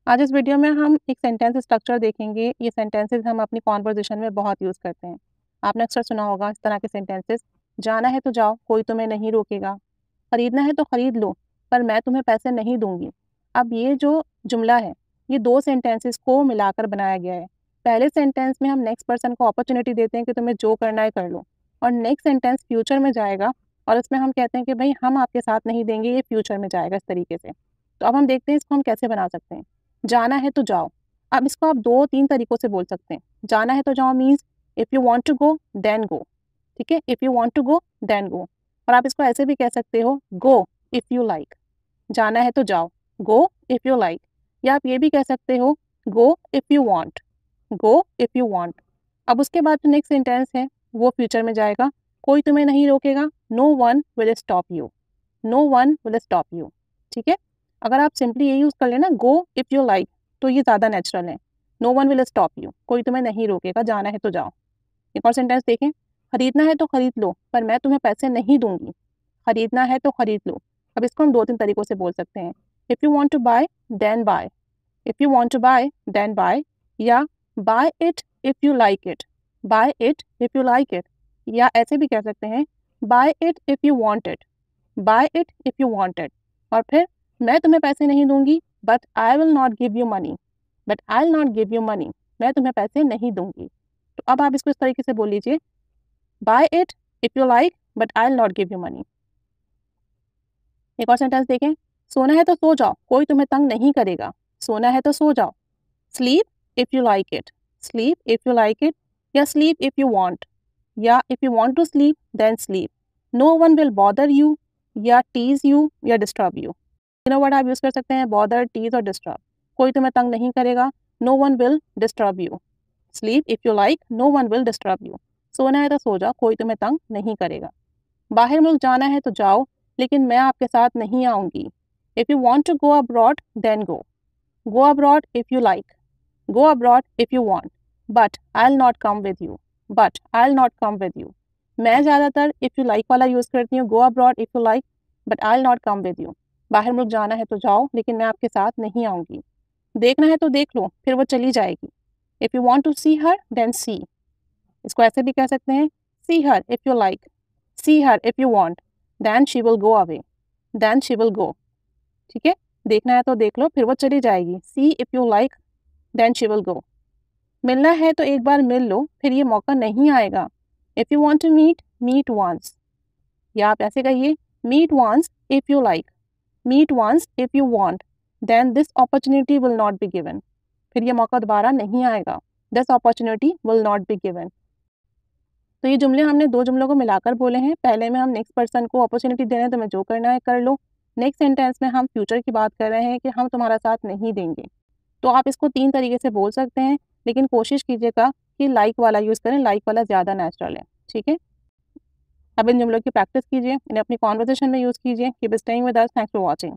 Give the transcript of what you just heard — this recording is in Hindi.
आज इस वीडियो में हम एक सेंटेंस स्ट्रक्चर देखेंगे। ये सेंटेंसेस हम अपनी कॉन्वर्जेशन में बहुत यूज़ करते हैं। आपने अक्सर सुना होगा इस तरह के सेंटेंसेस, जाना है तो जाओ, कोई तुम्हें नहीं रोकेगा, खरीदना है तो खरीद लो, पर मैं तुम्हें पैसे नहीं दूंगी। अब ये जो जुमला है, ये दो सेंटेंसेस को मिलाकर बनाया गया है। पहले सेंटेंस में हम नेक्स्ट पर्सन को अपॉर्चुनिटी देते हैं कि तुम्हें जो करना है कर लो, और नेक्स्ट सेंटेंस फ्यूचर में जाएगा और इसमें हम कहते हैं कि भाई हम आपके साथ नहीं देंगे, ये फ्यूचर में जाएगा इस तरीके से। तो अब हम देखते हैं इसको हम कैसे बना सकते हैं। जाना है तो जाओ। अब इसको आप 2-3 तरीकों से बोल सकते हैं। जाना है तो जाओ means if you want to go then go, ठीक है? If you want to go then go. और आप इसको ऐसे भी कह सकते हो, गो इफ़ यू लाइक। जाना है तो जाओ, गो इफ़ यू लाइक। या आप ये भी कह सकते हो, go if you want, go if you want. अब उसके बाद जो नेक्स्ट सेंटेंस है वो फ्यूचर में जाएगा। कोई तुम्हें नहीं रोकेगा, no one will stop you, no one will stop you, ठीक है? अगर आप सिंपली ये यूज़ कर लेना, गो इफ़ यू लाइक, तो ये ज़्यादा नेचुरल है। No one will stop you, कोई तुम्हें नहीं रोकेगा, जाना है तो जाओ। एक और सेंटेंस देखें, खरीदना है तो खरीद लो, पर मैं तुम्हें पैसे नहीं दूंगी। खरीदना है तो खरीद लो। अब इसको हम 2-3 तरीकों से बोल सकते हैं। If you want to buy then buy, if you want to buy then buy. या buy it if you like it, buy it if you like it. या ऐसे भी कह सकते हैं, buy it if you want it, buy it if you want it. और फिर मैं तुम्हें पैसे नहीं दूंगी, but I will not give you money, but I will not give you money, मैं तुम्हें पैसे नहीं दूंगी। तो अब आप इसको इस तरीके से बोल लीजिए, buy it if you like, but I will not give you money. एक और सेंटेंस देखें, सोना है तो सो जाओ, कोई तुम्हें तंग नहीं करेगा। सोना है तो सो जाओ। Sleep if you like it, sleep if you like it. या स्लीप इफ़ यू वांट, या if you want to sleep then sleep. No one will bother you, या टीज यू, या डिस्टर्ब यू। तीनों वर्ड आप यूज़ कर सकते हैं, बॉदर, टीज और डिस्टर्ब। कोई तुम्हें तंग नहीं करेगा, no one will disturb you. Sleep if you like, no one will disturb you. सोना है तो सो जाओ, कोई तुम्हें तंग नहीं करेगा। बाहर मुल्क जाना है तो जाओ, लेकिन मैं आपके साथ नहीं आऊँगी। If you want to go abroad then go, go abroad if you like, go abroad if you want, but I will not come with you, but I will not come with you. मैं ज़्यादातर इफ़ यू लाइक वाला यूज़ करती हूँ, go abroad if you like, but I will not come with you. बाहर मुल्क जाना है तो जाओ, लेकिन मैं आपके साथ नहीं आऊँगी। देखना है तो देख लो, फिर वो चली जाएगी। If you want to see her then see. इसको ऐसे भी कह सकते हैं, see her if you like, see her if you want, then she will go away, then she will go, ठीक है? देखना है तो देख लो, फिर वो चली जाएगी। See if you like, then she will go. मिलना है तो एक बार मिल लो, फिर ये मौका नहीं आएगा। If you want to meet, meet once. या आप ऐसे कहिए, meet once if you like, meet once if you want, then this opportunity will not be given. फिर ये मौका दोबारा नहीं आएगा। This opportunity will not be given. तो ये जुमले हमने 2 जुमलों को मिलाकर बोले हैं। पहले में हम नेक्स्ट पर्सन को अपॉर्चुनिटी दे रहे हैं, तुम्हें जो करना है कर लो। नेक्स्ट सेंटेंस में हम फ्यूचर की बात कर रहे हैं कि हम तुम्हारा साथ नहीं देंगे। तो आप इसको 3 तरीके से बोल सकते हैं, लेकिन कोशिश कीजिएगा कि लाइक वाला यूज़ करें, लाइक वाला ज़्यादा नेचुरल है, ठीक है? अब इन जुमलों की प्रैक्टिस कीजिए, इन्हें अपनी कन्वर्सेशन में यूज़ कीजिए। Keep staying with us, thanks for watching.